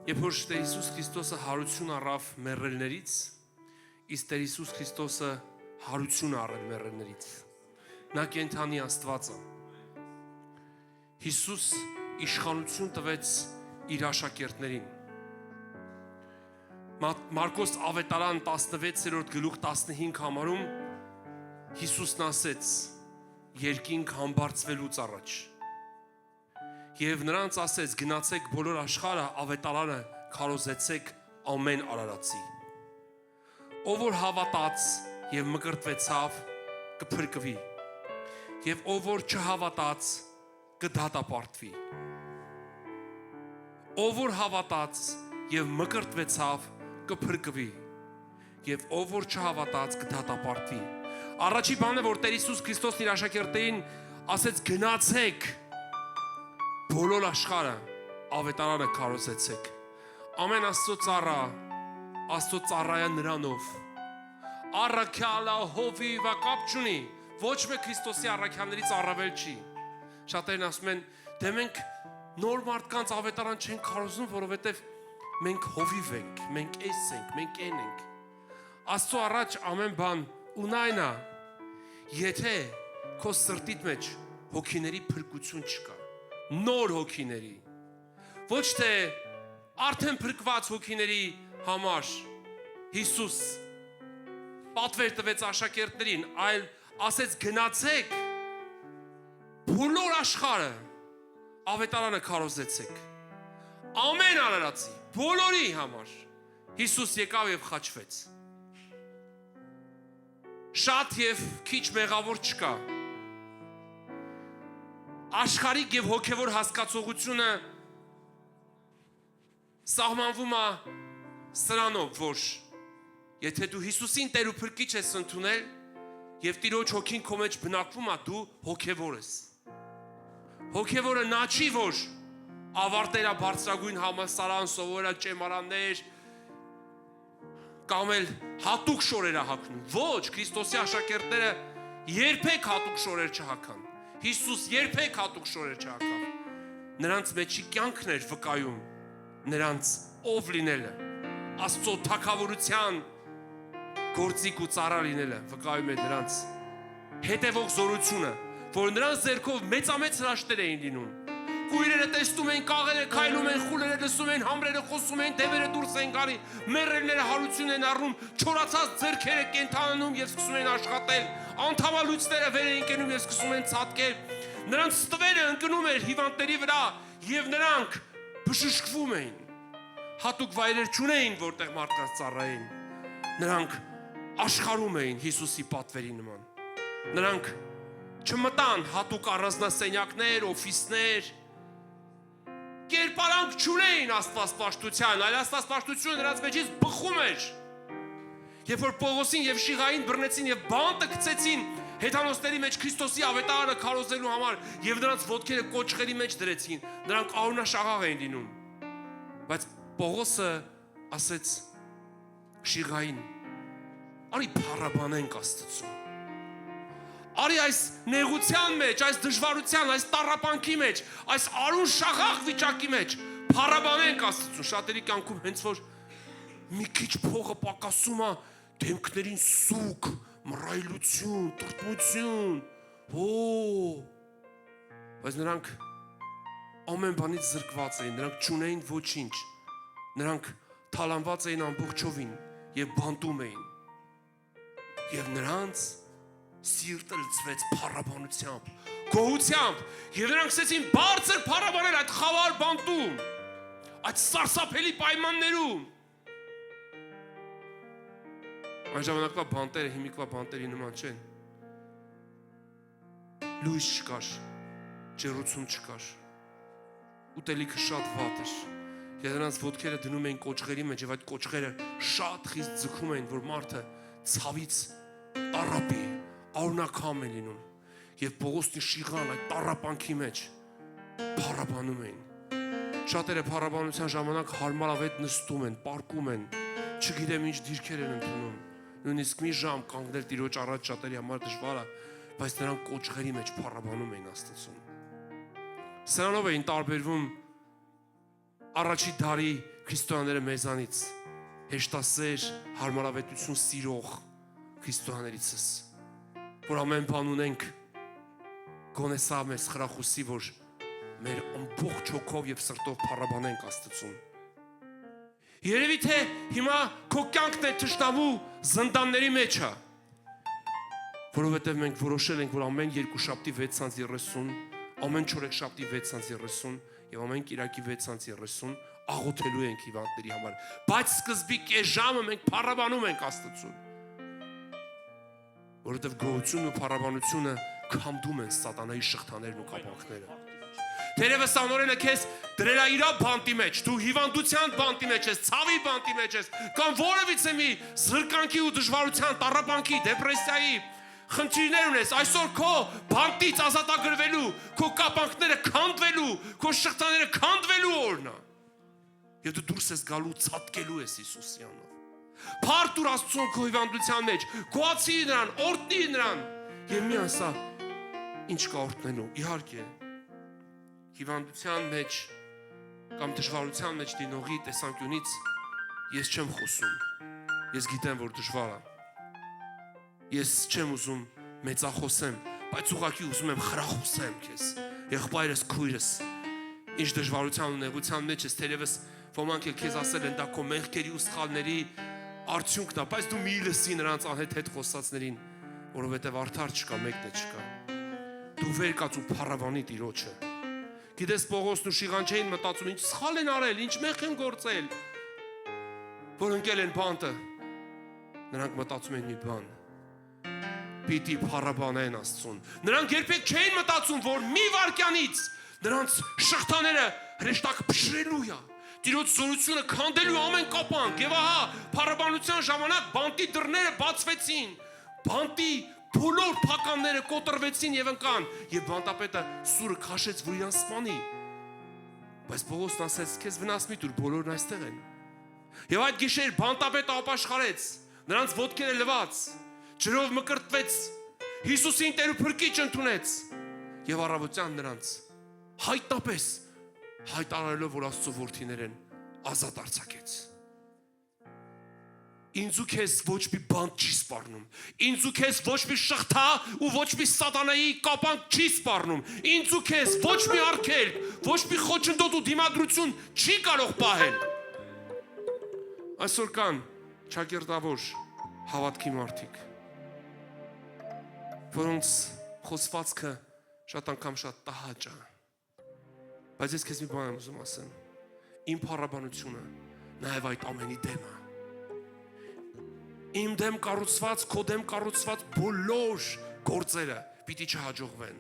Երբ որ Տեր Հիսուս Քրիստոսը հարություն առավ մեռելներից, իսկ Տեր Հիսուս Քրիստոսը հարություն առել մեռելներից։ Նա կենթանի Աստված է։ Հիսուս իշխանություն տվեց իր աշակերտներին։ Մարկոս ավետարան 16-րդ գլուխ 15 համարում Հիսուսն ասեց երկինք համբարձվելուց առաջ եւ նրանց ասեց գնացեք բոլոր աշխարհը ավետարանը քարոզեցեք ամեն արարածի ով որ հավատաց եւ մկրտվեցավ կփրկվի եւ ով որ չհավատաց կդատապարտվի ով որ հավատաց եւ մկրտվեցավ կփրկվի եւ ով որ չհավատաց կդատապարտվի Առաջի բանը որ Տեր Հիսուս Քրիստոսն իր աշակերտներին ասեց գնացեք բոլոր աշխարհը ավետարանը քարոզեցեք ամեն Աստծո ծառա Աստծո ծառայա նրանով առաքյալը հովիվը կապ չունի ոչ մեկ Քրիստոսի առաքյալներից առավել չի շատերն ասում են դե մենք նոր մարդկանց ավետարան չեն քարոզում որովհետև մենք հովիվ ենք մենք էս ենք մենք են ենք Աստծո առաջ ամեն բան ունայնա եթե քո սրտիդ մեջ հոգիների փրկություն չկա նոր հոգիների ոչ թե արդեն փրկված հոգիների համար Հիսուս պատվեր տվեց աշակերտներին այլ ասեց գնացեք բոլոր աշխարհը ավետարանը քարոզեցեք ամեն արարածի բոլորի համար Հիսուս եկավ եւ խաչվեց Շատ եւ քիչ մեղավոր չկա Աշխարհիկ եւ հոգեվոր հասկացողությունը սահմանվում է սրանով որ եթե դու Հիսուսին Տեր ու Փրկիչ ես ընդունել եւ Տիրոջ հոգին քո մեջ բնակվում է դու հոգեվոր ես Հոգեվորը նա չի որ ավարտել է բարձրագույն համալսարան սովորել է ճեմարաններ կամ էլ հատուկ շորեր հագնում ոչ Քրիստոսի աշակերտները երբեք հատուկ շորեր չհագան Հիսուս երբեք հատուկ շորեր չհագավ նրանց մեջի կյանքն էր վկայում նրանց ով լինելը Աստծո թագավորության գործիք ու ծառա լինելը վկայում է նրանց հետևող զորությունը որ նրանց ձեռքով մեծամեծ հրաշքներ էին լինում Կույրերը տեսնում են, կաղերը քայլում են, խուլերը լսում են, համրերը խոսում են, դևերը դուրս են գալի, մեռելները հարություն են առնում, չորացած ձեռքերը կենդանանում եւ սկսում են աշխատել, անթավալույցները վեր են կենում եւ սկսում են ցատկել։ Նրանց ստվերը ընկնում էր հիվանդների վրա եւ նրանք բժշկվում էին։ Հատուկ վայրեր չունեին, որտեղ մարդկանց ծառայեն։ Նրանք աշխարհում էին Հիսուսի պատվերի նման։ Նրանք չմտան հատուկ առանձնասենյակներ, օֆիսներ Կերպարանք չունեին աստվածպաշտության, այլ աստվածպաշտությունը նրանց մեջից բխում էր։ Երբ որ Պողոսին եւ Շիղային բռնեցին եւ բանտը գցեցին հեթանոսների մեջ Քրիստոսի ավետարանը քարոզելու համար եւ նրանց ոտքերը կոճղերի մեջ դրեցին, նրանք արունաշաղաղ էին լինում։ Բայց Պողոսը ասեց Շիղային. «Արի փառաբանենք Աստծուն»։ Արի այս նեղության մեջ, այս դժվարության, այս տառապանքի մեջ, այս արուն շաղաղ վիճակի մեջ փառաբանենք Աստծուն։ Շատերի կյանքում հենց որ մի քիչ փողը պակասում է, դեմքներին սուգ, մռայլություն, տրտմություն։ Բայց նրանք ամեն բանից զրկված էին, նրանք չունեին ոչինչ։ Նրանք թալանված էին ամբողջովին եւ բանտում էին։ Եվ նրանց սիրտը լցվեց փառաբանությամբ, գոհությամբ, եւ նրանք սկսեցին բարձր փառաբանել այդ խավար բանտում, այդ սարսափելի պայմաններում։ Այն ժամանակվա բանտերը հիմիկվա բանտերի նման չեն։ Լույս չկար, ջերուցում չկար, ուտելիքը շատ վատ էր։ Եվ նրանց ոտքերը դնում էին կոճղերի մեջ եւ այդ կոճղերը շատ խիստ ձգում էին, որ մարդը ցավից տառապի, արունակամ է լինում։ Եվ Պողոսն ու Շիղան այդ տառապանքի մեջ փառաբանում էին։ Շատերը փառաբանության ժամանակ հարմարավետ նստում են, պառկում են, չգիտեմ ինչ դիրքեր են ընդունում։ Նույնիսկ մի ժամ կանգնել Տիրոջ առաջ շատերի համար դժվար է, բայց նրանք կոճղերի մեջ փառաբանում էին Աստծուն։ Սրանով էին տարբերվում առաջի դարի Քրիստոնյաները մեզանից հեշտասեր, հարմարավետություն սիրող քրիստոնյաներիցս, որ ամեն բան ունենք, գոնե սա մեզ խրախուսի, որ մեր ամբողջ հոգով եւ սրտով փառաբանենք Աստծուն։ Երևի թե հիմա քո կյանքն է թշնամու զնդանների մեջ է, որովհետև մենք որոշել ենք, որ ամեն երկուշաբթի 6:30, ամեն չորեքշաբթի 6:30 եւ ամեն կիրակի 6:30 աղոթելու ենք հիվանդների համար, բայց սկզբի կես ժամը մենք փառաբանում ենք Աստծուն, որովհետև գոհությունն ու փառաբանությունը քամդում են սատանայի շղթաներն ու կապանքները։ Թերևս անօրենը քեզ դրել է իր բանտի մեջ, դու հիվանդության բանտի մեջ ես, ցավի բանտի մեջ ես, կամ որևիցե մի զրկանքի ու դժվարության, տառապանքի, դեպրեսիայի խնդիրներ ունես, այսօր քո բանտից ազատագրվելու, քո կապանքները քանդվելու, քո շղթաները քանդվելու օրն է։ Եվ դու դուրս ես գալու, ցատկելու ես Հիսուսի անունով։ Փառք տուր Աստծուն քո հիվանդության մեջ, գոհացի նրան, օրհնի նրան, եւ մի ասա, ինչ կա օրհնելու, իհարկե հիվանդության մեջ կամ դժվարության մեջ դինողի տեսանկյունից ես չեմ խոսում, ես գիտեմ, որ դժվար է, ես չեմ ուզում մեծախոսեմ, բայց ուղղակի ուզում եմ խրախուսեմ քեզ, եղբայրս, քույրս, ինչ դժվարության ու նեղության մեջ ես, թերևս ոմանք էլ քեզ ասել են դա քո մեղքերի ու սխալների արդյունքն է, բայց դու մի լսի նրանց անհետ խոսածներին, որովհետև արդար չկա, մեկն է չկա, դու վեր կաց ու փառաբանի Տիրոջը։ Գիտես Պողոսն ու Շիղանչեին մտածում, ինչ սխալ են արել, ինչ մեղք են գործել, որ ընկել են բանտը, նրանք մտածում են մի բան, պիտի փառաբանեն Աստծուն, նրանք երբեք չէին մտածում, որ մի վայրկյանից նրանց շղթաները հրեշտակ փշրելու է, Տիրոջ զորությունը քանդելու ամեն կապանք, եւ ահա փառաբանության ժամանակ բանտի դռները բացվեցին, բանտի բոլոր փականները կոտրվեցին եւ ընկան, եւ բանտապետը սուրը քաշեց, որ իրան սպանի։ Բայց Պողոսն ասեց, քեզ վնաս մի տուր, բոլորն այստեղ են։ Եվ այդ գիշեր բանտապետը ապաշխարեց, նրանց ոտքերը լվաց, ջրով մկրտվեց, Հիսուսին Տեր ու Փրկիչ ընդունեց եւ առավոտյան նրանց հայտնապես հայտարարելով, որ Աստծո որդիներ են, ազատ արձակեց։ Ինձ ու քեզ ոչ մի բան չի սպառնում, ինձ ու քեզ ոչ մի շղթա ու ոչ մի սատանայի կապանք չի սպառնում, ինձ ու քեզ ոչ մի արգելք, ոչ մի խոչընդոտ ու դիմադրություն չի կարող պահել։ Այսօր կան ճակերտավոր հավատքի մարդիկ, որոնց խոսվածքը շատ անգամ շատ տհաճ է, բայց ես քեզ մի բան եմ ուզում ասեմ, իմ փառաբանությունը նաև այդ ամենի դեմ է։ Իմ դեմ կառուցված, քո դեմ կառուցված բոլոր գործերը պիտի չհաջողվեն։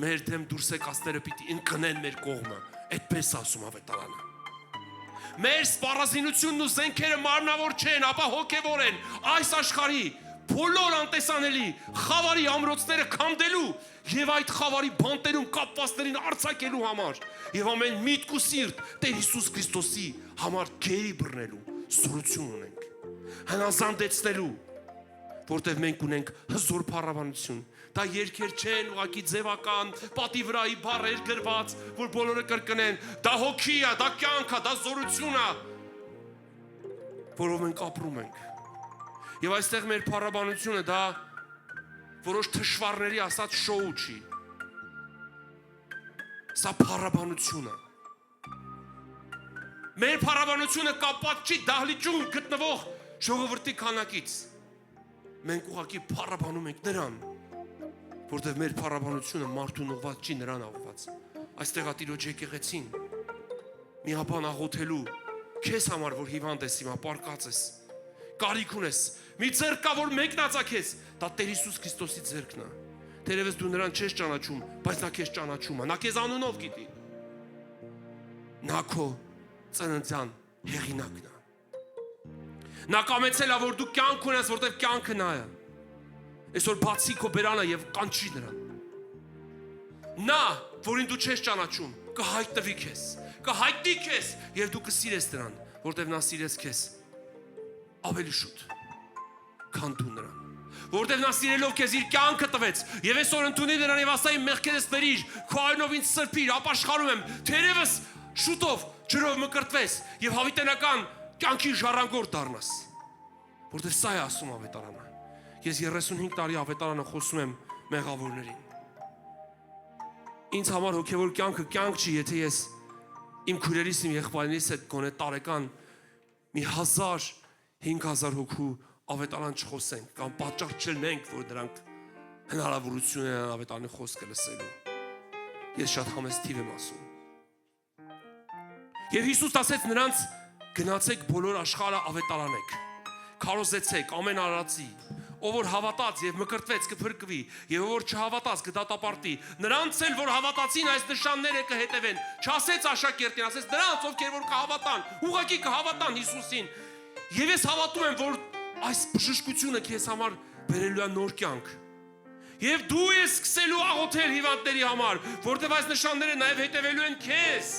Մեր դեմ դուրս եկածները պիտի ընկնեն մեր կողմը, այդպես ասում ավետարանը։ Մեր սպառազինությունն ու զենքերը մարմնավոր չեն, ապա հոգևոր են, այս աշխարհի բոլոր անտեսանելի խավարի ամրոցները քանդելու եւ այդ խավարի բանտերում կապվածներին արձակելու համար եւ ամեն միտք ու սիրտ Տեր Հիսուս Քրիստոսի համար գերի բռնելու զորություն ունենք, հնազանդեցնելու, որտեղ մենք ունենք հզոր փառաբանություն։ Դա երգեր չեն, ուղղակի ձևական, պատի վրայի բառեր գրված, որ բոլորը կրկնեն, դա հոգի է, դա կյանք է, դա զորություն է, որով մենք ապրում ենք։ Եվ այստեղ մեր փառաբանությունը դա որոշ թշվառների ասած շոու չի։ Սա փառաբանություն է։ Մեր փառաբանությունը կապված չի դահլիճում գտնվող ժողովրդի քանակից։ Մենք ուղղակի փառաբանում ենք նրան, որտեղ մեր փառաբանությունը մարդուն ուղղված չի, նրան ուղղված։ Այստեղ Տիրոջ եկեղեցին միաբան աղոթելու քեզ համար, որ հիվանդ ես, հիմա պարկած ես, կարիք ունես, մի ձեռք կա, որ մեկնածա քեզ, դա Տեր Հիսուս Քրիստոսի ձեռքն է։ Թերևս դու նրան չես ճանաչում, բայց նա քեզ ճանաչում է, նա քեզ անունով գիտի։ Նա քո ծննդյան հեղինակն է։ Նա կամեցել է, որ դու կյանք ունես, որտեղ կյանքը նա է։ Այսօր բացի քո բերանը եւ կանչի նրան։ Նա, որին դու չես ճանաչում, կհայտնվի քեզ, կհայտնի քեզ եւ դու կսիրես նրան, որտեղ նա սիրեց քեզ ավելի շուտ, քան դու նրան։ Որտեղ նա սիրելով քեզ իր կյանքը տվեց եւ այսօր ընդունի նրան եւ ասա իմ մեղքերս ներիր, քո այնով ինձ սրբիր, ապաշխարում եմ, թերևս շուտով ջրով մկրտվես եւ հավիտենական կյանքի ժառանգորդ դառնաս։ Որտեղ սա է ասում ավետարանը։ Ես 35 տարի ավետարանը խոսում եմ մեղավորներին։ Ինձ համար հոգևոր կյանքը կյանք չի, եթե ես իմ քույրերիս, իմ եղբայրներից հետ գոնե տարեկան մի 1000-5000 հոգու ավետարան չխոսենք կամ պատճառ չլինենք, որ դրանք հնարավորություն են ավետարանի խոսքը լսելու։ Ես շատ համեստ թիվ եմ ասում։ Եվ Հիսուս ասեց նրանց. գնացեք բոլոր աշխարհը ավետարանեք, քարոզեցեք ամեն արարածի, ով որ հավատաց եւ մկրտվեց կփրկվի, եւ ով որ չհավատաց կդատապարտի, նրանց էլ որ հավատացին այս նշանները կհետևեն, չասեց աշակերտին, ասեց նրանց ովքեր որ կհավատան, ուղղակի կհավատան Հիսուսին։ Եվ ես հավատում եմ, որ այս բժշկությունը քեզ համար բերելու է նոր կյանք։ Եվ դու ես սկսելու աղոթել հիվանդների համար, որտեղ այս նշանները նաև հետևելու են քեզ։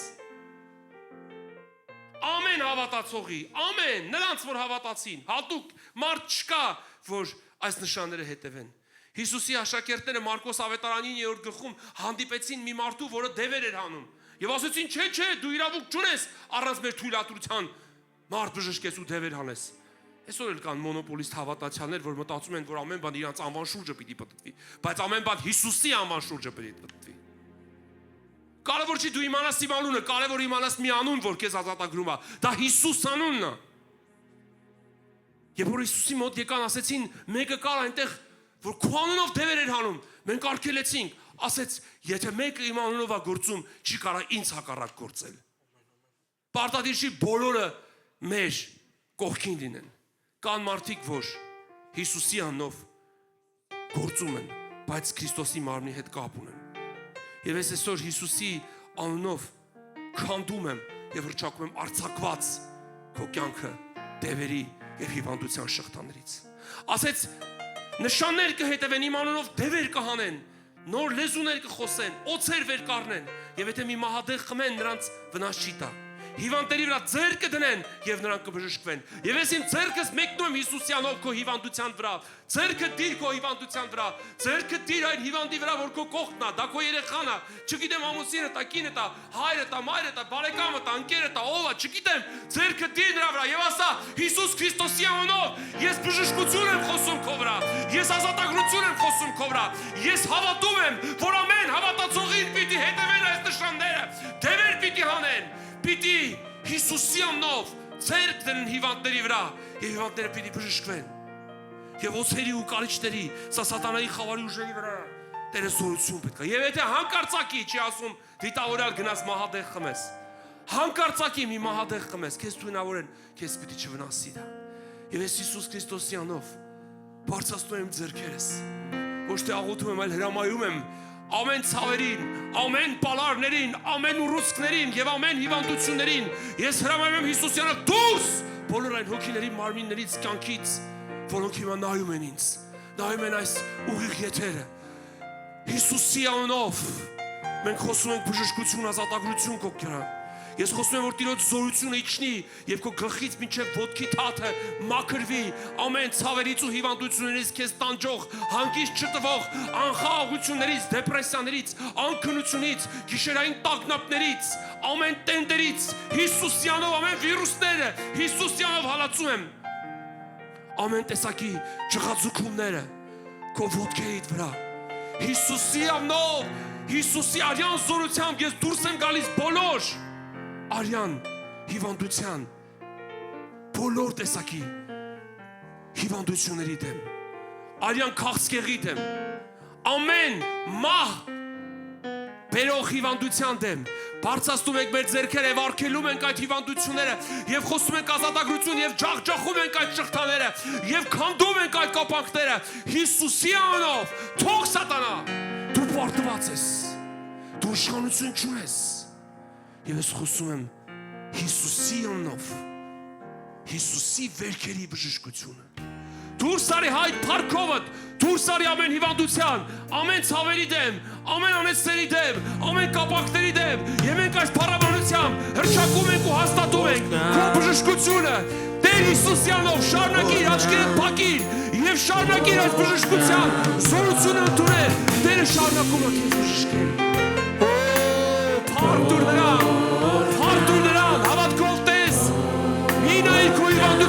Ամեն հավատացողի, ամեն նրանց որ հավատացին, հատուկ մարդ չկա, որ այս նշանները հետևեն։ Հիսուսի աշակերտները Մարկոս ավետարանի 9-րդ գլխում հանդիպեցին մի մարդու, որը դևեր էր հանում։ Եվ ասեցին, չէ, դու իրավունք չունես առանց մեր թույլատրության մարդ բժշկես ու դևեր հանես։ Այսօր էլ կան մոնոպոլիստ հավատացյալներ, որ մտածում են, որ ամեն բան իրանց անվան շուրջը պիտի պտտվի, բայց ամեն բան Հիսուսի անվան շուրջը պիտի պտտվի։ Կարևոր չի դու իմանաս իմ անունը, կարևոր իմանաս մի անուն, որ քեզ ազատագրում է, դա Հիսուս անունն է։ Եվ որ Հիսուսի մոտ եկան, ասեցին, մեկը կար այնտեղ, որ քո անունով դևեր էր հանում, մենք արգելեցինք, ասեց, եթե մեկը իմ անունով է գործում, չի կարա ինձ հակառակ գործել։ Պարտադիր չի բոլորը մեր կողքին լինեն։ Կան մարդիկ, որ Հիսուսի անունով գործում են, բայց Քրիստոսի մարմնի հետ կապ ունեն։ Եվ ես այսօր Հիսուսի անունով քանդում եմ եւ հռչակում եմ արձակված քո կյանքը դևերի եւ հիվանդության շղթաներից։ Ասեց նշաններ կհետևեն իմ անունով, դևեր կհանեն, նոր լեզուներ կխոսեն, օձեր վեր կառնեն, եւ եթե մի մահադեղ խմեն, նրանց վնաս չի տա։ Հիվանդների վրա ձեռքը դնեն եւ նրանք կբժշկվեն։ Եվ ես իմ ձեռքս մեկնում եմ Հիսուսյանով քո հիվանդության վրա։ Ձեռքը դիր քո հիվանդության վրա։ Ձեռքը դիր այն հիվանդի վրա, որ քո կողքն է, դա քո երեխան է, չգիտեմ ամուսինը տա, կինը տա, հայրը տա, մայրը տա, բարեկամը տա, ընկերը տա, ով է, չգիտեմ։ Ձեռքը դիր նրա վրա եւ ասա. Հիսուս Քրիստոսի անունով ես բժշկություն եմ խոսում քո վրա։ Ես ազատագրություն եմ խոսում քո վրա։ Ես հավատում եմ, որ ամեն հավատացողին պիտի հետևեն այս նշանները։ Դևեր պիտի հանեն։ Պիտի Հիսուսի անունով ձեռք դնեն հիվանդների վրա եւ հիվանդները պիտի բժշկվեն։ Եվ օձերի ու կարիճների, սա սատանայի խավարի ուժերի վրա Տերը զորություն պետք է։ Եվ եթե հանկարծակի չի ասում դիտավորյալ գնաս մահադեղ խմես։ Հանկարծակի մի մահադեղ խմես, քեզ թույնավորեն, քեզ պիտի չվնասի դա։ Եվ ես Հիսուս Քրիստոսի անունով բարձրացնում եմ ձեռքերս։ Ոչ թե աղոթում եմ, այլ հրամայում եմ ամեն ցավերին, ամեն պալարներին, ամեն ուռուցքներին եւ ամեն հիվանդություններին ես հրամայում եմ Հիսուսյանը դուրս բոլոր այն հոգիների մարմիններից կյանքից, որոնք հիմա նայում են ինձ, նայում են այս ուղիղ եթերը։ Հիսուսի անունով մենք խոսում ենք բժշկություն, ազատագրություն քո կյանքում։ Ես խոսում եմ, որ Տիրոջ զորությունը իջնի եւ քո գլխից մինչեւ ոտքի թաթը մաքրվի ամեն ցավերից ու հիվանդություններից քեզ տանջող, հանգիստ չտվող, անխաղաղություններից, դեպրեսիաներից, անքնությունից, գիշերային տագնապներից, ամեն տենդերից, Հիսուսյանով ամեն վիրուսները, Հիսուսյանով հալածում եմ։ Ամեն տեսակի ճղածուքումները քո ոտքերիդ վրա։ Հիսուսի անունով, Հիսուսի արյան զորությամբ ես դուրս եմ գալիս բոլոր արյան հիվանդության, բոլոր տեսակի հիվանդությունների դեմ, արյան քաղցկեղի դեմ, ամեն մահ բերող հիվանդության դեմ, բարձրացնում ենք մեր ձեռքերը եւ արգելում ենք այդ հիվանդությունները եւ խոսում ենք ազատագրություն եւ ջախջախում ենք այդ շղթաները եւ քանդում ենք այդ կապանքները Հիսուսի անունով, թող սատանա, դու պարտված ես, դու իշխանություն չունես։ Եվ ես խոսում եմ Հիսուսի անունով, Հիսուսի վերքերի բժշկությունը։ Դուրս արի հայտ փառքովդ, դուրս արի ամեն հիվանդության, ամեն ցավերի դեմ, ամեն անեծների դեմ, ամեն կապանքների դեմ, եւ մենք այս փառաբանությամբ հրճակում ենք ու հաստատում ենք քո բժշկությունը։ Տեր Հիսուսի անունով շարունակիր աչքերդ փակիր եւ շարունակիր այս բժշկության զորությունը ընդունել։ Տերը շարունակում է քեզ բժշկել։ Փառք տուր նրան,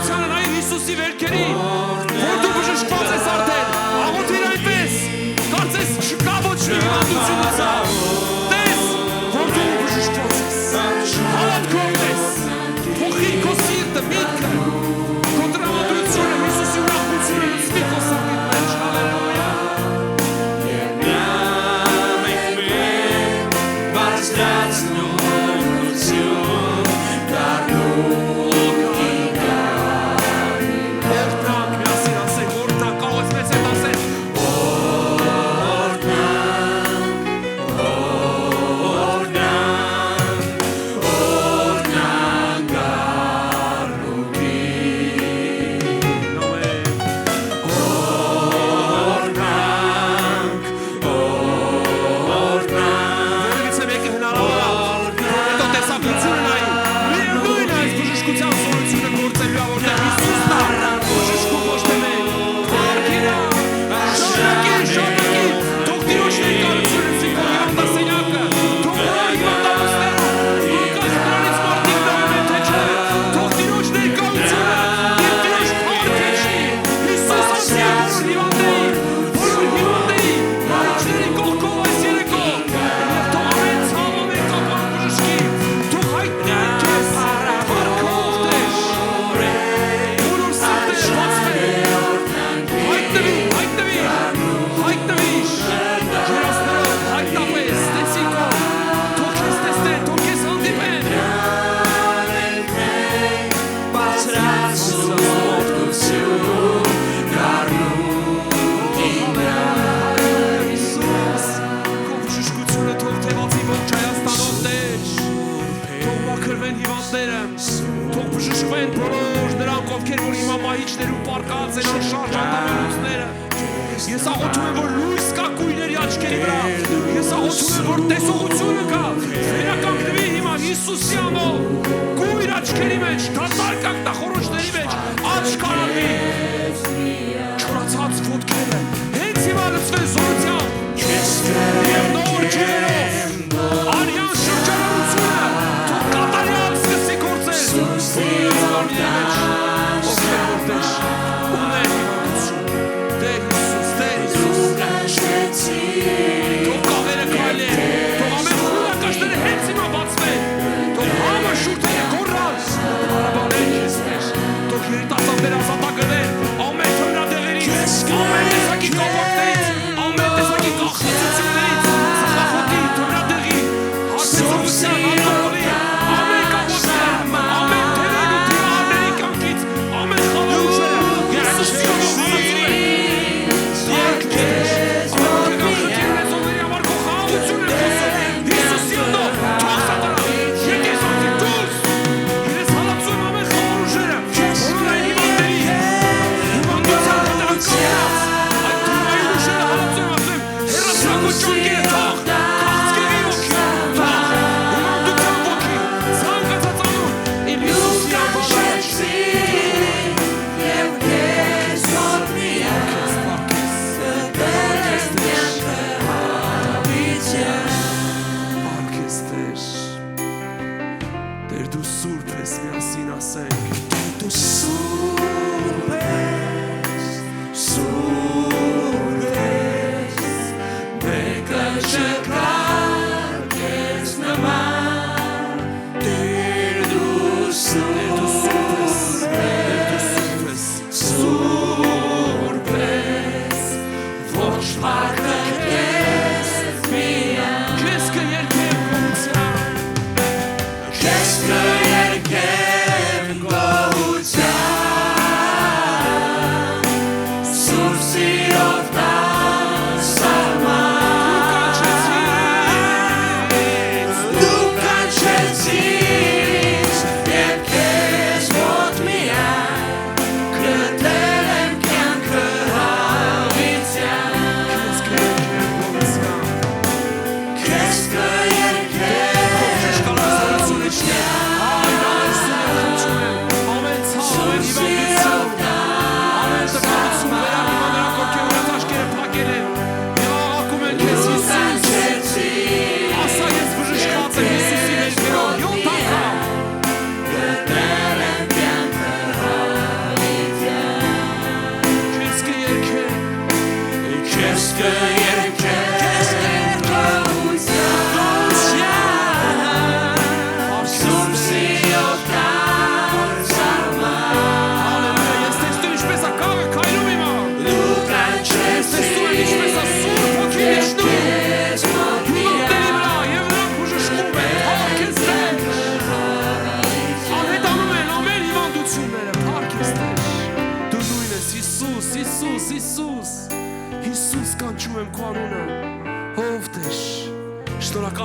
գոհությանը նայիր Հիսուսի վերքերին, որ դու բժշկված ես արդեն, աղոթիր այնպես, կարծես չկա ոչ մի հիվանդություն տես, որ դու բժշկված ես, հավատքով տես, փոխի քո սիրտը, միտքը, քո տրամադրությունը Հիսուսի ուրախությունը լցվի քո սրտի մեջ, հալելույա։ Ես աղոթում եմ, որ լույս կա կույների աչքերի վրա, ես աղոթում եմ, որ տեսողությունը կա, վերականգնվի հիմա Հիսուսի անունով, կույր աչքերի մեջ, դատարկ ակտախորոջների մեջ, աչք արարվի, չորացած ոտքերը, հենց հիմա լցվեն զորությամբ, և նոր ջերով, արյան շրջանառությունը, թող կատարյալ սկսի գործել, կույր զորների մեջ, ովքեր որտեղ ունեն թող կավերը քայլեն, թող ամեն խուլակաշները հենց հիմա բացվեն, թող համը շուրթերը գոռան, բարաբաներ քեզ մեջ, թող երիտասարդները ազատագրվեն, ամեն թմրադեղերից, ամեն տեսակի կապակներից, ամեն տեսակի կախվածություններից, ծխախոտի, թմրադեղի, հարցեցողության, ալկոհոլի, ամեն կապակներ, ամեն թերին ու թիրահարների կյանքից, ամեն խավարուչները, Հիսուսի անունով Yes,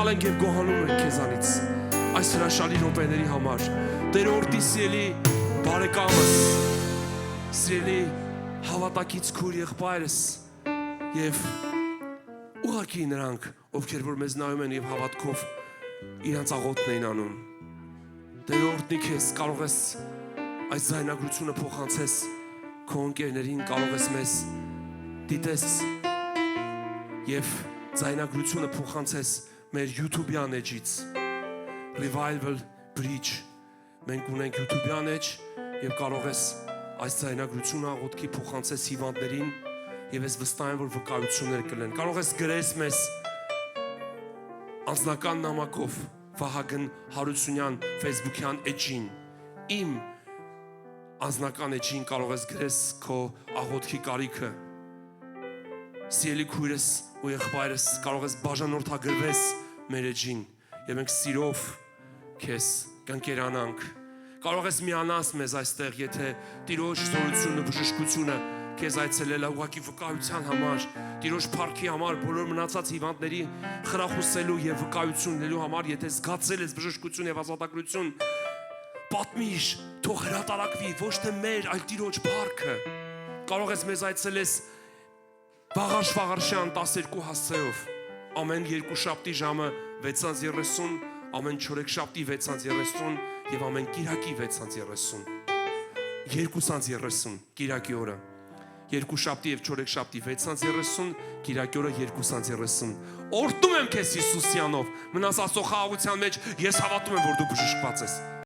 շնորհակալ ենք եւ գոհանում ենք քեզանից այս հրաշալի րոպեների համար։ Տեր օրդի սիրելի բարեկամս, սիրելի հավատակից քույր եղբայրս եւ ուղղակի նրանք, ովքեր որ մեզ նայում են եւ հավատքով իրանց աղոթքն են անում։ Տեր օրդի քեզ, կարող ես այս զայնագրությունը փոխանցես քո ընկերներին, կարող ես մեզ դիտես եւ զայնագրությունը փոխանցես մեր YouTube-յան էջից Revival Bridge մենք ունենք YouTube-յան էջ եւ կարող ես այս զայնագրությունը աղոթքի փոխանցես հիվանդներին եւ ես վստահ եմ որ վկայություններ կլեն կարող ես գրես մեզ անձնական նամակով Վահագն Հարությունյան Facebook-յան էջին իմ անձնական էջին կարող ես գրես քո աղոթքի կարիքը սիրելի քույրս ու եղբայրս կարող ես բաժանորդագրվես մեր էջին եւ մենք սիրով քեզ կընկերանանք կարող ես միանաս մեզ այստեղ եթե Տիրոջ զորությունը բժշկությունը քեզ այցելել է ուղղակի վկայության համար Տիրոջ փառքի համար բոլոր մնացած հիվանդների խրախուսելու եւ վկայություն լինելու համար եթե զգացել ես բժշկություն եւ ազատագրություն պատմիր թող հրատարակվի ոչ թե մեր այլ Տիրոջ փառքը կարող ես մեզ այցելես Վաղարշ Վաղարշյան 12 հասցեով ամեն երկուշաբթի ժամը 6:30 ամեն չորեքշաբթի 6:30 եւ ամեն կիրակի 6:30 2:30 կիրակի օրը երկուշաբթի եւ չորեքշաբթի 6:30 կիրակի օրը 2:30 օրհնում եմ քեզ Հիսուսյանով մնաս Աստծո խաղաղության մեջ ես հավատում եմ որ դու բժշկված ես